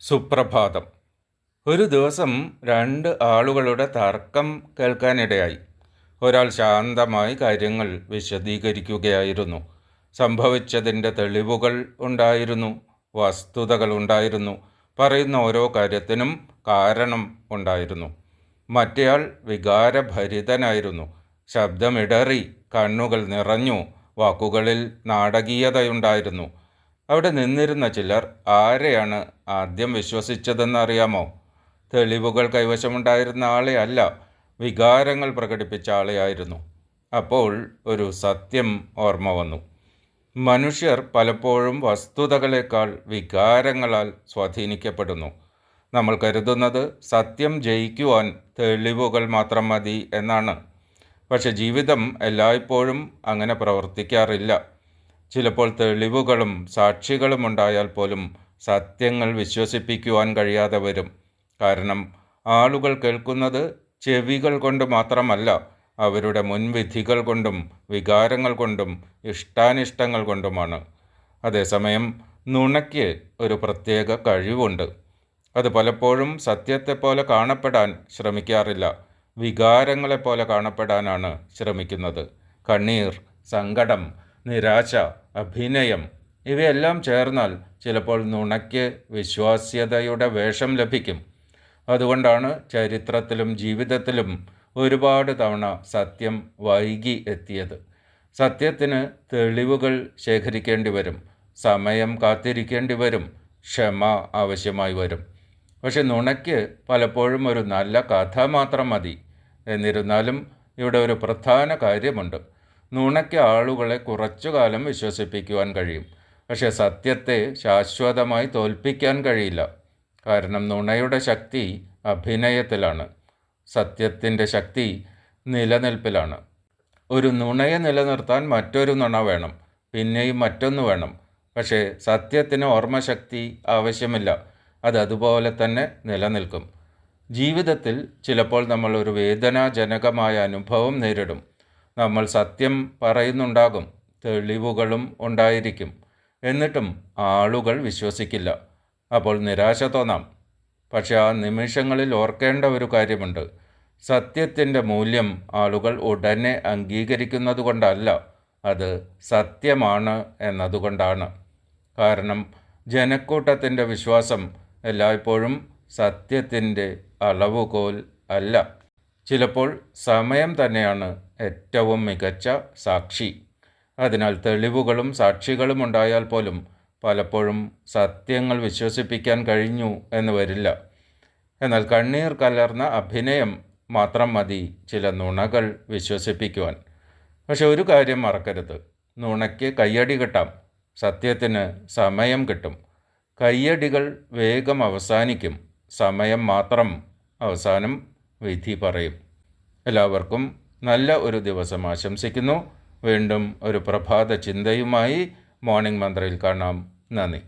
സുപ്രഭാതം. ഒരു ദിവസം രണ്ട് ആളുകളുടെ തർക്കം കേൾക്കാനിടയായി. ഒരാൾ ശാന്തമായി കാര്യങ്ങൾ വിശദീകരിക്കുകയായിരുന്നു. സംഭവിച്ചതിൻ്റെ തെളിവുകൾ ഉണ്ടായിരുന്നു, വസ്തുതകൾ ഉണ്ടായിരുന്നു, പറയുന്ന ഓരോ കാര്യത്തിനും കാരണം ഉണ്ടായിരുന്നു. മറ്റേയാൾ വികാരഭരിതനായിരുന്നു. ശബ്ദമിടറി, കണ്ണുകൾ നിറഞ്ഞു, വാക്കുകളിൽ നാടകീയതയുണ്ടായിരുന്നു. അവിടെ നിന്നിരുന്ന ചിലർ ആരെയാണ് ആദ്യം വിശ്വസിച്ചതെന്ന് അറിയാമോ? തെളിവുകൾ കൈവശമുണ്ടായിരുന്ന ആളെ അല്ല, വികാരങ്ങൾ പ്രകടിപ്പിച്ച ആളെയായിരുന്നു. അപ്പോൾ ഒരു സത്യം ഓർമ്മ വന്നു. മനുഷ്യർ പലപ്പോഴും വസ്തുതകളേക്കാൾ വികാരങ്ങളാൽ സ്വാധീനിക്കപ്പെടുന്നു. നമ്മൾ കരുതുന്നത് സത്യം ജയിക്കുവാൻ തെളിവുകൾ മാത്രം മതി എന്നാണ്. പക്ഷെ ജീവിതം എല്ലായ്പ്പോഴും അങ്ങനെ പ്രവർത്തിക്കാറില്ല. ചിലപ്പോൾ തെളിവുകളും സാക്ഷികളും ഉണ്ടായാൽ പോലും സത്യങ്ങൾ വിശ്വസിപ്പിക്കുവാൻ കഴിയാതെ വരും. കാരണം ആളുകൾ കേൾക്കുന്നത് ചെവികൾ കൊണ്ട് മാത്രമല്ല, അവരുടെ മുൻവിധികൾ കൊണ്ടും വികാരങ്ങൾ കൊണ്ടും ഇഷ്ടാനിഷ്ടങ്ങൾ കൊണ്ടുമാണ്. അതേസമയം നുണയ്ക്ക് ഒരു പ്രത്യേക കഴിവുണ്ട്. അത് പലപ്പോഴും സത്യത്തെപ്പോലെ കാണപ്പെടാൻ ശ്രമിക്കാറില്ല, വികാരങ്ങളെപ്പോലെ കാണപ്പെടാനാണ് ശ്രമിക്കുന്നത്. കണ്ണീർ, സങ്കടം, നിരാശ, അഭിനയം ഇവയെല്ലാം ചേർന്നാൽ ചിലപ്പോൾ നുണയ്ക്ക് വിശ്വാസ്യതയുടെ വേഷം ലഭിക്കും. അതുകൊണ്ടാണ് ചരിത്രത്തിലും ജീവിതത്തിലും ഒരുപാട് തവണ സത്യം വൈകി എത്തിയത്. സത്യത്തിന് തെളിവുകൾ ശേഖരിക്കേണ്ടി വരും, സമയം കാത്തിരിക്കേണ്ടി വരും, ക്ഷമ ആവശ്യമായി വരും. പക്ഷെ നുണയ്ക്ക് പലപ്പോഴും ഒരു നല്ല കഥ മാത്രം മതി. എന്നിരുന്നാലും ഇവിടെ ഒരു പ്രധാന കാര്യമുണ്ട്. നുണയ്ക്ക് ആളുകളെ കുറച്ചു കാലം വിശ്വസിപ്പിക്കുവാൻ കഴിയും, പക്ഷെ സത്യത്തെ ശാശ്വതമായി തോൽപ്പിക്കാൻ കഴിയില്ല. കാരണം നുണയുടെ ശക്തി അഭിനയത്തിലാണ്, സത്യത്തിൻ്റെ ശക്തി നിലനിൽപ്പിലാണ്. ഒരു നുണയെ നിലനിർത്താൻ മറ്റൊരു നുണ വേണം, പിന്നെയും മറ്റൊന്ന് വേണം. പക്ഷേ സത്യത്തിന് ഓർമ്മശക്തി ആവശ്യമില്ല, അത് അതുപോലെ തന്നെ നിലനിൽക്കും. ജീവിതത്തിൽ ചിലപ്പോൾ നമ്മൾ ഒരു വേദനാജനകമായ അനുഭവം നേരിടും. നമ്മൾ സത്യം പറയുന്നുണ്ടാകും, തെളിവുകളും ഉണ്ടായിരിക്കും. എന്നിട്ടും ആളുകൾ വിശ്വസിക്കില്ല. അപ്പോൾ നിരാശ തോന്നാം. പക്ഷെ ആ നിമിഷങ്ങളിൽ ഓർക്കേണ്ട ഒരു കാര്യമുണ്ട്. സത്യത്തിൻ്റെ മൂല്യം ആളുകൾ ഉടനെ അംഗീകരിക്കുന്നത് കൊണ്ടല്ല, അത് സത്യമാണ് എന്നതുകൊണ്ടാണ്. കാരണം ജനക്കൂട്ടത്തിൻ്റെ വിശ്വാസം എല്ലായ്പ്പോഴും സത്യത്തിൻ്റെ അളവുകോൽ അല്ല. ചിലപ്പോൾ സമയം തന്നെയാണ് ഏറ്റവും മികച്ച സാക്ഷി. അതിനാൽ തെളിവുകളും സാക്ഷികളും ഉണ്ടായാൽ പോലും പലപ്പോഴും സത്യങ്ങൾ വിശ്വസിപ്പിക്കാൻ കഴിഞ്ഞു എന്ന് വരില്ല. എന്നാൽ കണ്ണീർ കലർന്ന അഭിനയം മാത്രം മതി ചില നുണകൾ വിശ്വസിപ്പിക്കുവാൻ. പക്ഷെ ഒരു കാര്യം മറക്കരുത്, നുണയ്ക്ക് കയ്യടി കിട്ടാം, സത്യത്തിന് സമയം കിട്ടും. കയ്യടികൾ വേഗം അവസാനിക്കും, സമയം മാത്രം അവസാനം വിധി പറയും. എല്ലാവർക്കും നല്ല ഒരു ദിവസം ആശംസിക്കുന്നു. വീണ്ടും ഒരു പ്രഭാത ചിന്തയുമായി മോർണിംഗ് മന്ത്രയിൽ കാണാം. നന്ദി.